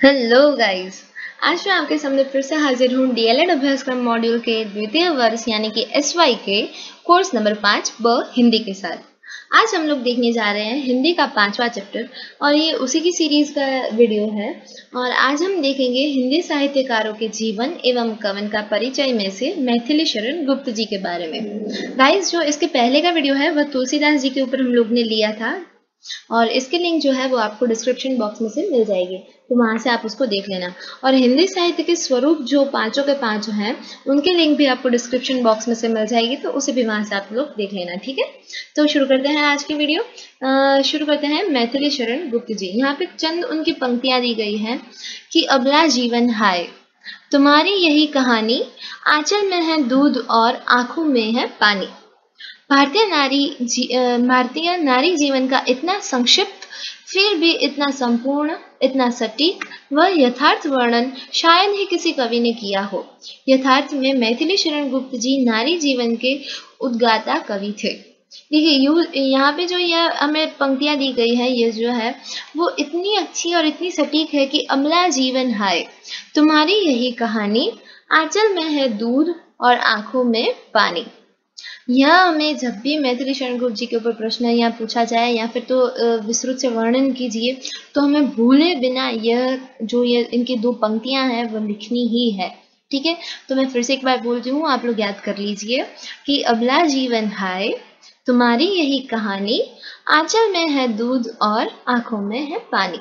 Hello guys. आज मैं आपके सामने फिर से हाजिर हूँ डीएलएड अभ्यासक्रम मॉड्यूल के द्वितीय वर्ष यानी कि एसवाई के कोर्स नंबर 5 ब हिंदी के साथ। आज हम लोग देखने जा रहे हैं हिंदी का 5वां चैप्टर और ये उसी की सीरीज का वीडियो है। और आज हम देखेंगे हिंदी साहित्यकारों के जीवन एवं कवन का परिचय में से मैथिली शरण गुप्त जी के बारे में। गाइस, जो इसके पहले का वीडियो है वह तुलसीदास जी के ऊपर हम लोग ने लिया था और इसके लिंक जो है वो आपको डिस्क्रिप्शन बॉक्स में से मिल जाएगी, तो वहां से आप उसको देख लेना। और हिंदी साहित्य के स्वरूप जो पांचों के पांचों हैं उनके लिंक भी आपको डिस्क्रिप्शन बॉक्स में से मिल जाएगी, तो उसे भी वहां से आप लोग देख लेना। ठीक है, तो शुरू करते हैं आज की वीडियो। शुरू करते हैं मैथिली शरण गुप्त जी। यहाँ पे चंद उनकी पंक्तियां दी गई हैं कि अबला जीवन हाय, तुम्हारी यही कहानी, आंचल में है दूध और आंखों में है पानी। भारतीय नारी जीवन का इतना संक्षिप्त फिर भी इतना संपूर्ण, इतना सटीक व यथार्थ वर्णन शायद ही किसी कवि ने किया हो। यथार्थ में मैथिली शरण गुप्त जी नारी जीवन के उद्गाता कवि थे। देखिए, यहाँ पे जो यह हमें पंक्तियां दी गई है, ये जो है वो इतनी अच्छी और इतनी सटीक है कि अमला जीवन हाय, तुम्हारी यही कहानी, आंचल में है दूध और आंखों में पानी। यह हमें जब भी मैथिली शरण गुप्त जी के ऊपर प्रश्न या पूछा जाए या फिर तो विस्तृत से वर्णन कीजिए, तो हमें भूले बिना ये इनकी दो पंक्तियां हैं वो लिखनी ही है। ठीक है, तो मैं फिर से एक बार बोलती हूँ, आप लोग याद कर लीजिए कि अबला जीवन हाय, तुम्हारी यही कहानी, आंचल में है दूध और आंखों में है पानी।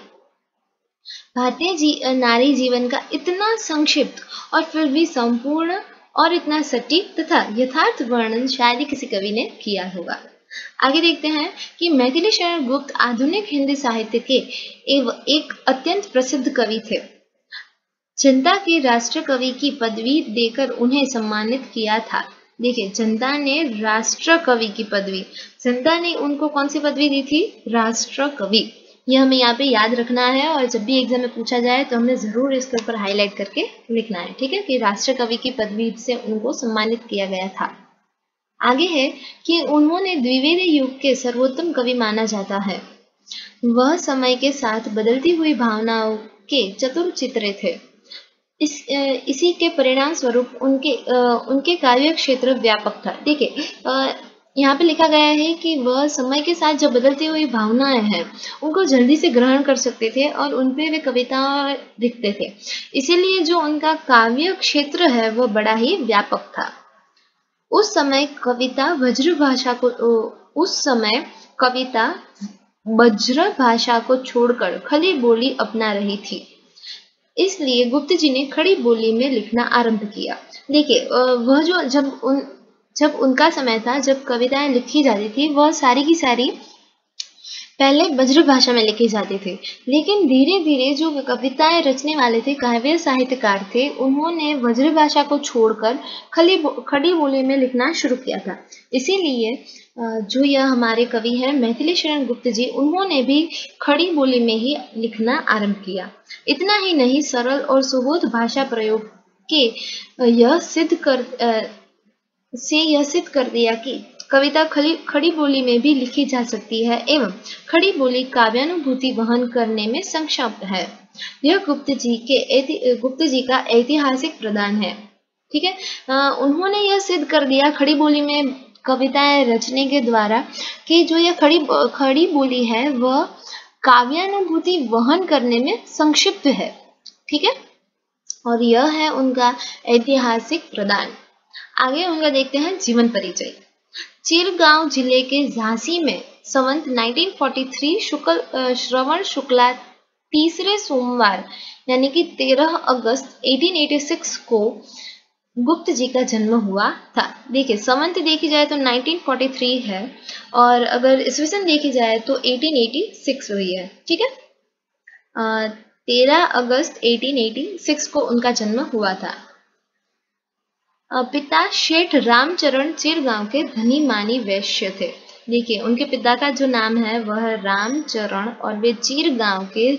नारी जीवन का इतना संक्षिप्त और फिर भी संपूर्ण और इतना सटीक तथा यथार्थ वर्णन शायद ही किसी कवि ने किया होगा। आगे देखते हैं कि मैथिली शरण गुप्त आधुनिक हिंदी साहित्य के एक अत्यंत प्रसिद्ध कवि थे। जनता के राष्ट्र कवि की पदवी देकर उन्हें सम्मानित किया था। देखिए, जनता ने राष्ट्र कवि की पदवी, जनता ने उनको कौन सी पदवी दी थी? राष्ट्र कवि। यह हमें यहाँ पे याद रखना है और जब भी एग्जाम में पूछा जाए तो हमें जरूर इसके ऊपर हाईलाइट करके लिखना है। ठीक है, कि राष्ट्र कवि की पदवी से उनको सम्मानित किया गया था। आगे है कि उन्होंने द्विवेद युग के सर्वोत्तम कवि माना जाता है। वह समय के साथ बदलती हुई भावनाओं के चतुर चित्रे थे। इसी के परिणाम स्वरूप उनके कार्य क्षेत्र व्यापक था। देखिए, यहाँ पे लिखा गया है कि वह समय के साथ जो बदलती हुई भावनाएं हैं उनको जल्दी से ग्रहण कर सकते थे और उन पे वे कविता लिखते थे। इसीलिए जो उनका काव्य क्षेत्र है वह बड़ा ही व्यापक था। उस समय कविता वज्र भाषा को छोड़कर खली बोली अपना रही थी। इसलिए गुप्त जी ने खड़ी बोली में लिखना आरंभ किया। देखिए, वह जो जब उनका समय था, जब कविताएं लिखी जाती थी, वह सारी की सारी पहले वज्र भाषा में लिखी जाती थी, लेकिन धीरे धीरे जो कविताएं रचने वाले थे, काव्य साहित्यकार थे, उन्होंने वज्र भाषा को छोड़कर खड़ी बोली में लिखना शुरू किया था। इसीलिए जो यह हमारे कवि हैं मैथिली शरण गुप्त जी, उन्होंने भी खड़ी बोली में ही लिखना आरंभ किया। इतना ही नहीं, सरल और सुबोध भाषा प्रयोग के यह सिद्ध कर दिया कि कविता खड़ी बोली में भी लिखी जा सकती है एवं खड़ी बोली काव्यानुभूति वहन करने में सक्षम है। यह गुप्त जी का ऐतिहासिक प्रदान है। ठीक है, उन्होंने यह सिद्ध कर दिया खड़ी बोली में कविताएं रचने के द्वारा कि जो यह खड़ी बोली है वह काव्यानुभूति वहन करने में संक्षिप्त है। ठीक है, और यह है उनका ऐतिहासिक प्रदान। आगे उनका देखते हैं जीवन परिचय। चिरगांव जिले के झांसी में संवत 1943 श्रवण शुक्ला तीसरे सोमवार यानी कि 13 अगस्त 1886 को गुप्त जी का जन्म हुआ था। देखिए, संवत देखी जाए तो 1943 है और अगर ईस्वी सन देखी जाए तो 1886 हुई है। ठीक है, 13 अगस्त 1886 को उनका जन्म हुआ था। पिता शेठ रामचरण चिरगांव के धनी मानी वैश्य थे। देखिए, उनके पिता का जो नाम है वह रामचरण और वे चिरगांव के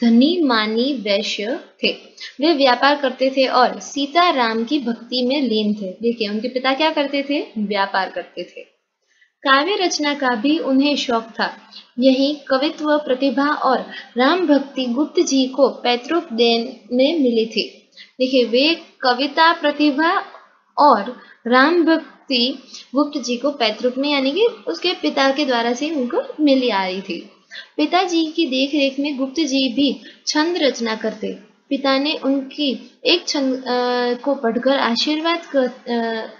धनी मानी वैश्य थे। वे व्यापार करते थे और सीताराम की भक्ति में लीन थे। देखिए, उनके पिता क्या करते थे? व्यापार करते थे। काव्य रचना का भी उन्हें शौक था। यही कवित्व प्रतिभा और राम भक्ति गुप्त जी को पैतृक देन में मिली थी। देखिए, वे कविता प्रतिभा और राम भक्ति गुप्त जी को पैतृक में यानी कि उसके पिता के द्वारा से उनको मिली आ रही थी। पिताजी की देख रेख में गुप्त जी भी छंद रचना करते। पिता ने उनकी एक छंद को पढ़कर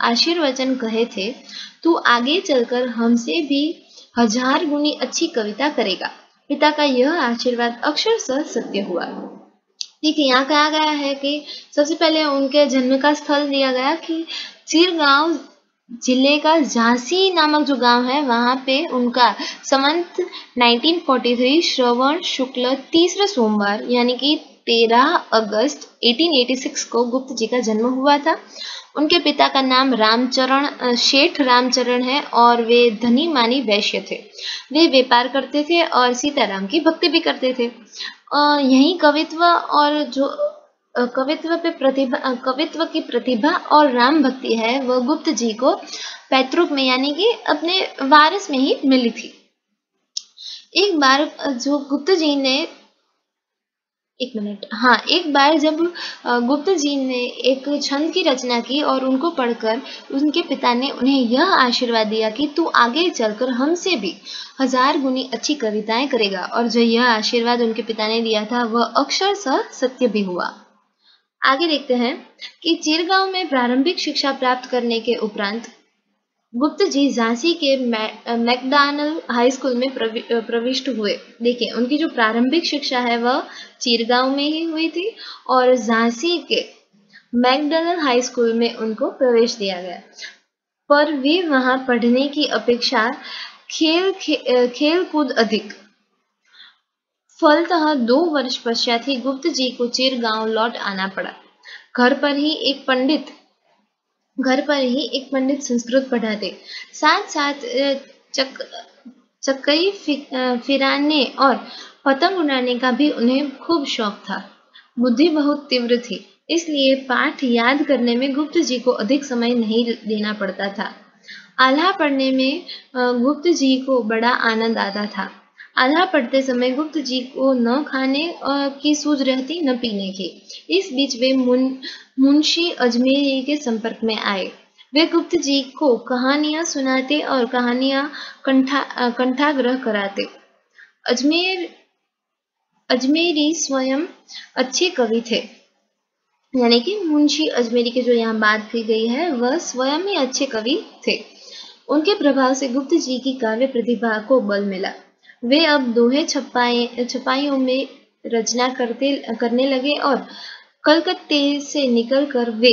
आशीर्वचन कहे थे, तू आगे चलकर हमसे भी 1000 गुनी अच्छी कविता करेगा। पिता का यह आशीर्वाद अक्षरशः सत्य हुआ। देखिए, यहाँ कहा गया है कि सबसे पहले उनके जन्म का स्थल दिया गया कि चिरगांव जिले का झांसी नामक जो गांव है वहां पे उनका संवत 1943 श्रवण शुक्ल तीसरा सोमवार यानी कि 13 अगस्त 1886 को गुप्त जी का जन्म हुआ था। उनके पिता का नाम रामचरण शेठ रामचरण है और वे धनी मानी वैश्य थे। वे व्यापार करते थे और सीताराम की भक्ति भी करते थे। यही कवित्व और जो कवित्व की प्रतिभा और राम भक्ति है वह गुप्त जी को पैतृक में यानी कि अपने वारिस में ही मिली थी। एक बार जो गुप्त जी ने एक बार जब गुप्त जी ने एक छंद की रचना की और उनको पढ़कर उनके पिता ने उन्हें यह आशीर्वाद दिया कि तू आगे चलकर हमसे भी 1000 गुनी अच्छी कविताएं करेगा, और जो यह आशीर्वाद उनके पिता ने दिया था वह अक्षरशः सत्य भी हुआ। आगे देखते हैं कि चिरगांव में प्रारंभिक शिक्षा प्राप्त करने के उपरांत गुप्त जी झांसी के मैकडॉनल्ड हाई स्कूल में प्रविष्ट हुए। देखिए, उनकी जो प्रारंभिक शिक्षा है वह चिरगांव में ही हुई थी और झांसी के मैकडॉनल्ड हाई स्कूल में उनको प्रवेश दिया गया, पर वे वहां पढ़ने की अपेक्षा खेल कूद अधिक। फलतः 2 वर्ष पश्चात ही गुप्त जी को चिरगांव लौट आना पड़ा। घर पर ही एक पंडित संस्कृत पढ़ाते, साथ साथ चक्कई फिराने और पतंग उड़ाने का भी उन्हें खूब शौक था। बुद्धि बहुत तीव्र थी, इसलिए पाठ याद करने में गुप्त जी को अधिक समय नहीं देना पड़ता था। आल्हा पढ़ने में गुप्त जी को बड़ा आनंद आता था। आल्हा पढ़ते समय गुप्त जी को न खाने की सूझ रहती न पीने की। इस बीच वे मुंशी अजमेरी के संपर्क में आए। वे गुप्त जी को कहानियां सुनाते और कहानियां कंठाग्रह कराते। अजमेरी स्वयं अच्छे कवि थे, यानी कि मुंशी अजमेरी की जो यहाँ बात की गई है वह स्वयं ही अच्छे कवि थे। उनके प्रभाव से गुप्त जी की काव्य प्रतिभा को बल मिला। वे अब दोहे छपाइयों में रचना करने लगे और कलकत्ते से निकलकर वे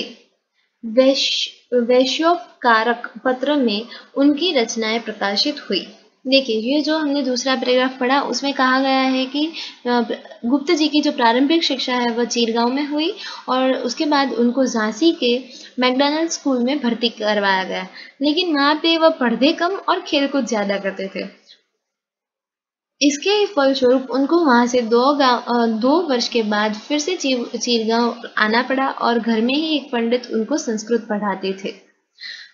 वैश्योपकारक पत्र में उनकी रचनाएं प्रकाशित हुई। देखिए, ये जो हमने दूसरा पैराग्राफ पढ़ा उसमें कहा गया है कि गुप्त जी की जो प्रारंभिक शिक्षा है वह चिरगांव में हुई और उसके बाद उनको झांसी के मैकडॉनल्ड स्कूल में भर्ती करवाया गया, लेकिन वहां पे वह पढ़ते कम और खेलकूद ज्यादा करते थे। इसके फलस्वरूप उनको वहां से 2 वर्ष के बाद फिर से चिरगांव आना पड़ा और घर में ही एक पंडित उनको संस्कृत पढ़ाते थे।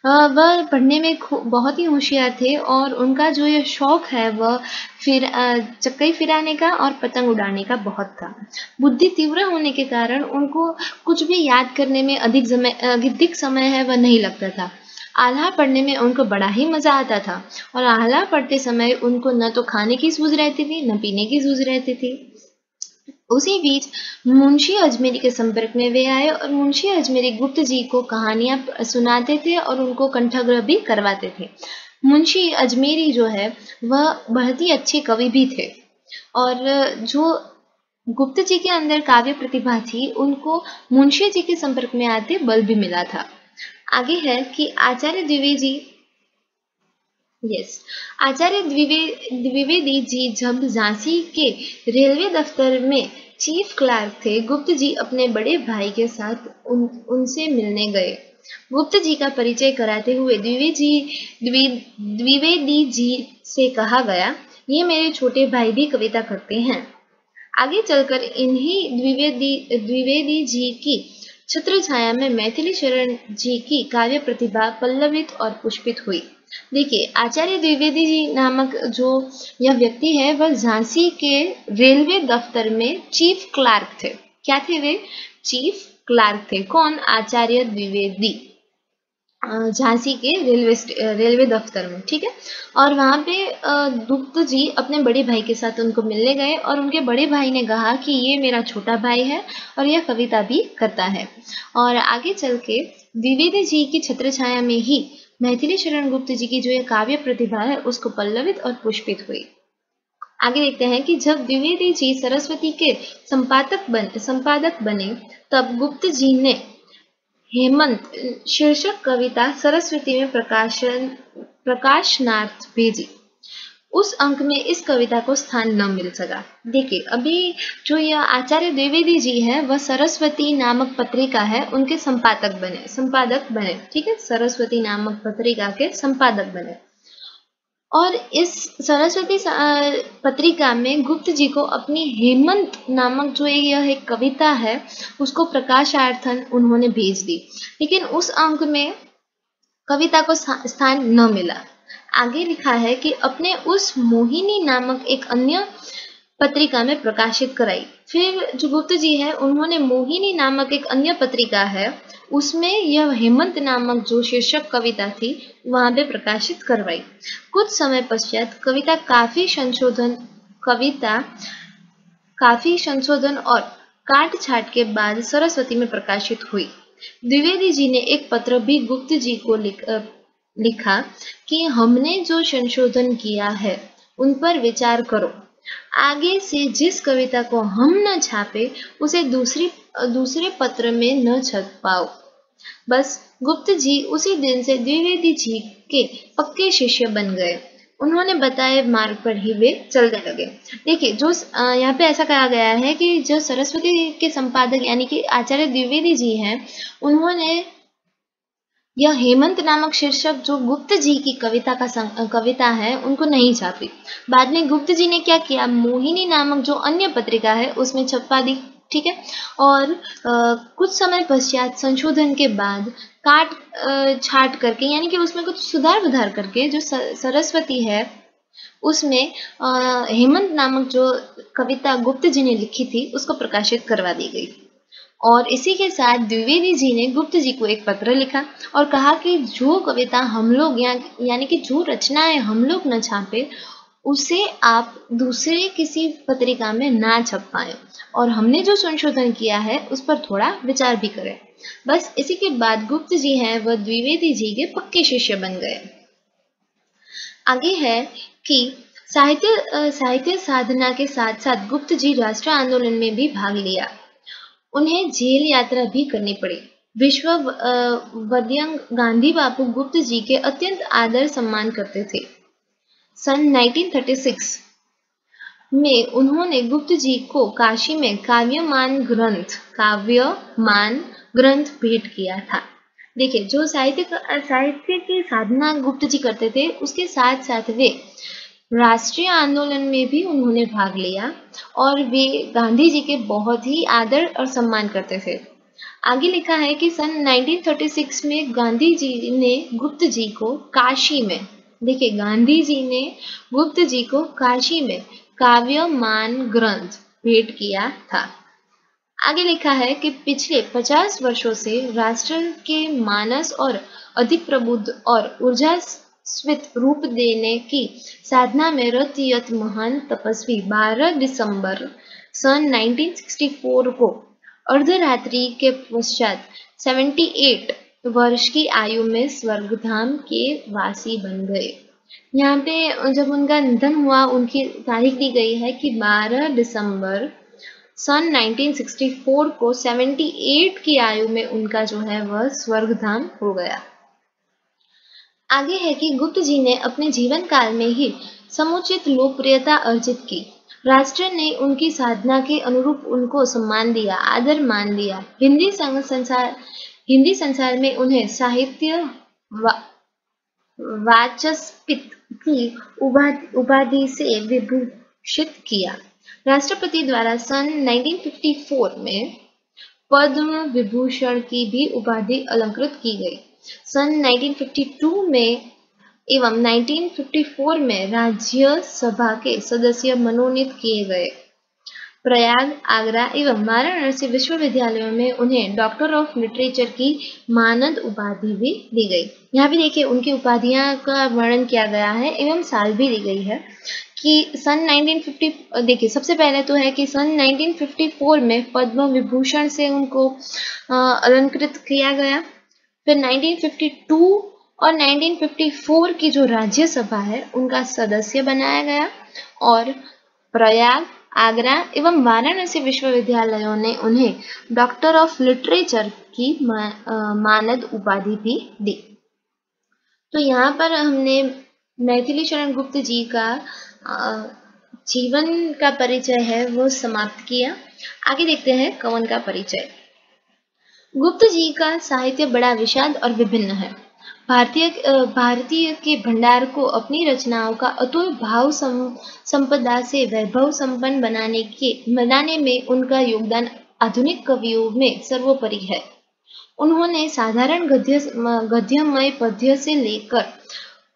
वह पढ़ने में बहुत ही होशियार थे और उनका जो ये शौक है वह चक्कई फिराने का और पतंग उड़ाने का बहुत था। बुद्धि तीव्र होने के कारण उनको कुछ भी याद करने में अधिक समय है वह नहीं लगता था। आल्हा पढ़ने में उनको बड़ा ही मजा आता था और आल्हा पढ़ते समय उनको न तो खाने की सूझ रहती थी न पीने की सूझ रहती थी। उसी बीच मुंशी अजमेरी के संपर्क में वे आए और मुंशी अजमेरी गुप्त जी को कहानियां सुनाते थे और उनको कंठग्रह भी करवाते थे। मुंशी अजमेरी जो है वह बहुत ही अच्छे कवि भी थे और जो गुप्त जी के अंदर काव्य प्रतिभा थी उनको मुंशी जी के संपर्क में आते बल भी मिला था। आगे है कि आचार्य द्विवेदी जी जब झांसी के रेलवे दफ्तर में चीफ क्लार्क थे, गुप्त जी अपने बड़े भाई के साथ उनसे मिलने गए। गुप्त जी का परिचय कराते हुए द्विवेदी जी से कहा गया, ये मेरे छोटे भाई भी कविता करते हैं। आगे चलकर इन्हीं द्विवेदी जी की छत्र छाया में मैथिली शरण जी की काव्य प्रतिभा पल्लवित और पुष्पित हुई। देखिए, आचार्य द्विवेदी जी नामक जो यह व्यक्ति है वह झांसी के रेलवे दफ्तर में चीफ क्लार्क थे। क्या थे वे? चीफ क्लार्क थे। कौन? आचार्य द्विवेदी, झांसी के रेलवे दफ्तर में। ठीक है। और वहाँ पे गुप्त जी अपने बड़े भाई के साथ उनको मिलने गए और उनके बड़े भाई ने कहा कि ये मेरा छोटा भाई है और यह कविता भी करता है। और आगे चल के द्विवेदी जी की छत्रछाया में ही मैथिली शरण गुप्त जी की जो ये काव्य प्रतिभा है उसको पल्लवित और पुष्पित हुई। आगे देखते हैं कि जब द्विवेदी जी सरस्वती के संपादक बने तब गुप्त जी ने हेमंत शीर्षक कविता सरस्वती में प्रकाशनार्थ भेजी। उस अंक में इस कविता को स्थान न मिल सका। देखिए, अभी जो यह आचार्य द्विवेदी जी है वह सरस्वती नामक पत्रिका है उनके संपादक बने। ठीक है, सरस्वती नामक पत्रिका के संपादक बने और इस सरस्वती पत्रिका में गुप्त जी को अपनी हेमंत नामक जो यह एक कविता है उसको प्रकाशार्थन उन्होंने भेज दी, लेकिन उस अंक में कविता को स्थान न मिला। आगे लिखा है कि अपने उस मोहिनी नामक एक अन्य पत्रिका में प्रकाशित कराई। फिर जो गुप्त जी है उन्होंने मोहिनी नामक एक अन्य पत्रिका है उसमें यह हेमंत नामक जो शीर्षक कविता थी वहां पे प्रकाशित करवाई। कुछ समय पश्चात कविता काफी संशोधन और काट छाट के बाद सरस्वती में प्रकाशित हुई। द्विवेदी जी ने एक पत्र भी गुप्त जी को लिखा कि हमने जो संशोधन किया है उन पर विचार करो। आगे से जिस कविता को हम न छापे उसे दूसरे पत्र में न छप पाओ। बस गुप्त जी उसी दिन से द्विवेदी जी के पक्के शिष्य बन गए। उन्होंने बताए मार्ग पर ही वे चलने लगे। देखिए, जो यहाँ पे ऐसा कहा गया है कि जो सरस्वती के संपादक यानी कि आचार्य द्विवेदी जी हैं उन्होंने यह हेमंत नामक शीर्षक जो गुप्त जी की कविता है उनको नहीं छापी। बाद में गुप्त जी ने क्या किया, मोहिनी नामक जो अन्य पत्रिका है उसमें छपवा दी। ठीक है। और कुछ समय पश्चात संशोधन के बाद काट छाट करके यानी कि उसमें कुछ सुधार विधार करके जो सरस्वती है उसमें हेमंत नामक जो कविता गुप्त जी ने लिखी थी उसको प्रकाशित करवा दी गई। और इसी के साथ द्विवेदी जी ने गुप्त जी को एक पत्र लिखा और कहा कि जो कविता हम लोग यानी कि जो रचनाएं हम लोग न छापे उसे आप दूसरे किसी पत्रिका में ना छप पाए और हमने जो संशोधन किया है उस पर थोड़ा विचार भी करें। बस इसी के बाद गुप्त जी हैं वह द्विवेदी जी के पक्के शिष्य बन गए। आगे है कि साहित्य साधना के साथ साथ गुप्त जी राष्ट्र आंदोलन में भी भाग लिया। उन्हें जेल यात्रा भी करनी पड़ी। विश्वविद्यंग गांधी बापू गुप्त जी के अत्यंत आदर सम्मान करते थे। सन 1936 में उन्होंने गुप्त जी को काशी में काव्यमान ग्रंथ भेंट किया था। देखिए, जो साहित्य की साधना गुप्त जी करते थे उसके साथ साथ वे राष्ट्रीय आंदोलन में भी उन्होंने भाग लिया और वे गांधी जी के बहुत ही आदर और सम्मान करते थे। आगे लिखा है कि सन 1936 में गांधी जी ने गुप्त जी को काशी में, देखिए गांधी जी ने गुप्त जी को काशी में काव्यमान ग्रंथ भेंट किया था। आगे लिखा है कि पिछले 50 वर्षों से राष्ट्र के मानस और अधिक प्रबुद्ध और ऊर्जास्वित रूप देने की साधना में रत यत महान तपस्वी 12 दिसंबर सन 1964 को अर्धरात्रि के पश्चात 78 वर्ष की आयु में स्वर्गधाम के वासी बन गए। यहाँ पे जब उनका निधन हुआ उनकी तारीख दी गई है कि 12 दिसंबर सन 1964 को 78 की आयु में उनका जो है वह स्वर्गधाम हो गया। आगे है कि गुप्त जी ने अपने जीवन काल में ही समुचित लोकप्रियता अर्जित की। राष्ट्र ने उनकी साधना के अनुरूप उनको सम्मान दिया, आदर मान दिया। हिंदी संसार में उन्हें साहित्य वाचस्पति की उपाधि से विभूषित किया। राष्ट्रपति द्वारा सन 1954 में पद्म विभूषण की भी उपाधि अलंकृत की गई। सन 1952 में एवं 1954 में राज्यसभा के सदस्य मनोनीत किए गए। प्रयाग, आगरा एवं वाराणसी विश्वविद्यालयों में उन्हें डॉक्टर ऑफ लिटरेचर की मानद उपाधि भी दी गई। यहाँ भी देखिए उनकी उपाधियां का वर्णन किया गया है एवं साल भी दी गई है कि सन 1950 देखिए सबसे पहले तो है कि सन 1954 में पद्म विभूषण से उनको अलंकृत किया गया। फिर 1952 और 1954 की जो राज्यसभा है उनका सदस्य बनाया गया और प्रयाग, आगरा एवं वाराणसी विश्वविद्यालयों ने उन्हें डॉक्टर ऑफ लिटरेचर की मानद उपाधि भी दी। तो यहाँ पर हमने मैथिली शरण गुप्त जी का जीवन का परिचय है वो समाप्त किया। आगे देखते हैं कवन का परिचय। गुप्त जी का साहित्य बड़ा विशाल और विभिन्न है। भारतीय के भंडार को अपनी रचनाओं का अतुल भाव संपदा से वैभव संपन्न बनाने में उनका योगदान आधुनिक कवियों में सर्वोपरि है। उन्होंने साधारण गद्यमय पद्य से लेकर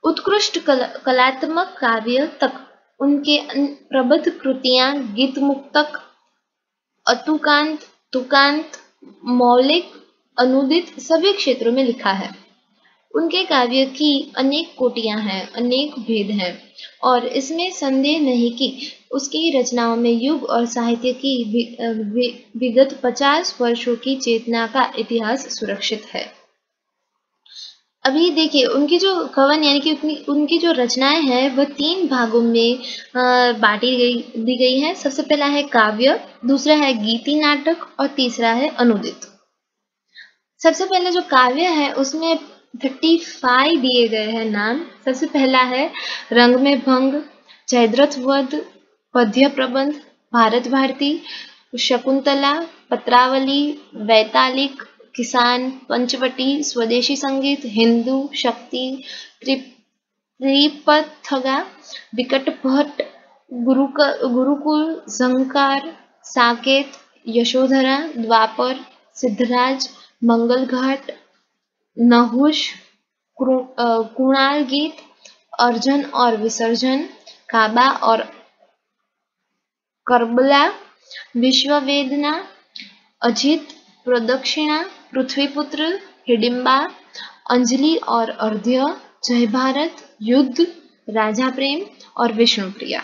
उत्कृष्ट कलात्मक काव्य तक उनके प्रबद्ध कृतियां गीत मुक्तक, अतुकांत, तुकांत, मौलिक, अनुदित सभी क्षेत्रों में लिखा है। उनके काव्य की अनेक कोटियां हैं, अनेक भेद हैं और इसमें संदेह नहीं कि उसकी रचनाओं में युग और साहित्य की विगत 50 वर्षों की चेतना का इतिहास सुरक्षित है। अभी देखिए उनकी जो कवन यानी कि उनकी जो रचनाएं हैं वह 3 भागों में दी गई है। सबसे पहला है काव्य, दूसरा है गीति नाटक और तीसरा है अनुदित। सबसे पहले जो काव्य है उसमें 35 दिए गए हैं नाम। सबसे पहला है रंग में भंग, जयद्रथ वध, पद्य प्रबंध, भारत भारती, शकुंतला, पत्रावली, वैतालिक, किसान, पंचवटी, स्वदेशी संगीत, हिंदू, शक्ति, त्रिपथगा, विकट भट्ट, गुरुकुल, झंकार, साकेत, यशोधरा, द्वापर, सिद्धराज, मंगल घाट, नहुष, कुणाल गीत, अर्जन और विसर्जन, काबा और करबला, विश्ववेदना, अजित, प्रदक्षिणा, पृथ्वीपुत्र, हिडिंबा, अंजलि और अर्ध्य, जय भारत, युद्ध, राजा प्रेम और विष्णुप्रिया।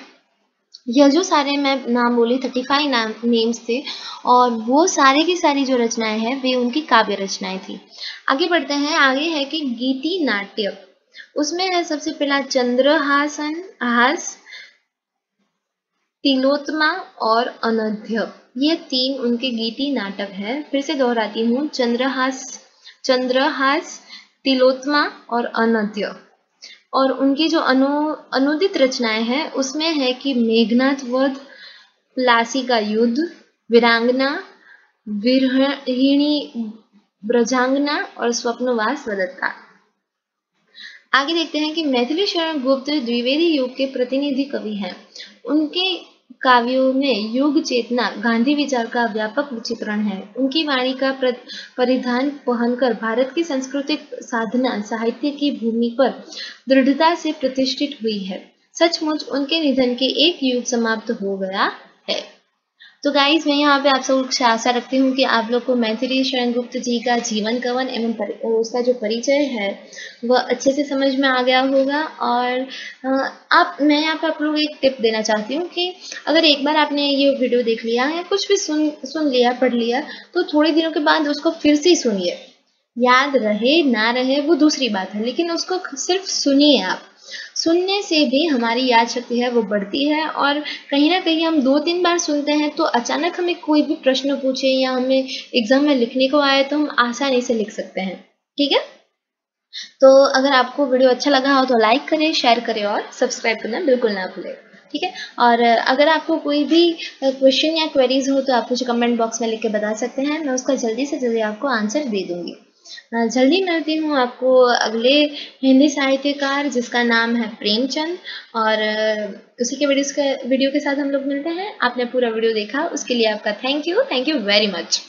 यह जो सारे मैं नाम बोली 35 नेम्स थे और वो सारी की सारी जो रचनाएं हैं वे उनकी काव्य रचनाएं थी। आगे बढ़ते हैं। आगे है कि गीति नाट्य, उसमें है सबसे पहला चंद्रहास, तिलोत्तमा और अनध्य। ये 3 उनके गीति नाटक है। फिर से दोहराती हूँ, चंद्रहास, तिलोत्तमा और अनध्य। और उनकी जो अनुदित रचनाएं हैं उसमें है कि मेघनाथ वध, प्लासी का युद्ध, वीरांगना, विरहिणी ब्रजांगना और स्वप्नवास वदत्ता। आगे देखते हैं कि मैथिली शरण गुप्त द्विवेदी युग के प्रतिनिधि कवि हैं। उनके काव्यों में युग चेतना, गांधी विचार का व्यापक चित्रण है। उनकी वाणी का परिधान पहनकर भारत की सांस्कृतिक साधना साहित्य की भूमि पर दृढ़ता से प्रतिष्ठित हुई है। सचमुच उनके निधन के एक युग समाप्त हो गया है। तो गाइज मैं यहाँ पे आप सबसे आशा रखती हूँ कि आप लोग को मैथिली शरण गुप्त जी का जीवन कवन एवं उसका जो परिचय है वह अच्छे से समझ में आ गया होगा। और मैं यहाँ पे आप लोग एक टिप देना चाहती हूँ कि अगर एक बार आपने ये वीडियो देख लिया या कुछ भी सुन लिया, पढ़ लिया, तो थोड़े दिनों के बाद उसको फिर से सुनिए। याद रहे ना रहे वो दूसरी बात है, लेकिन उसको सिर्फ सुनिए। आप सुनने से भी हमारी याद शक्ति है वो बढ़ती है और कहीं ना कहीं हम 2-3 बार सुनते हैं तो अचानक हमें कोई भी प्रश्न पूछे या हमें एग्जाम में लिखने को आए तो हम आसानी से लिख सकते हैं। ठीक है, तो अगर आपको वीडियो अच्छा लगा हो तो लाइक करें, शेयर करें और सब्सक्राइब करना बिल्कुल ना भूलें। ठीक है, और अगर आपको कोई भी क्वेश्चन या क्वेरीज हो तो आप मुझे कमेंट बॉक्स में लिख के बता सकते हैं। मैं उसका जल्दी से जल्दी आपको आंसर दे दूंगी। जल्दी मिलती हूँ आपको अगले हिंदी साहित्यकार जिसका नाम है प्रेमचंद, और उसी के वीडियो के साथ हम लोग मिलते हैं। आपने पूरा वीडियो देखा उसके लिए आपका थैंक यू वेरी मच।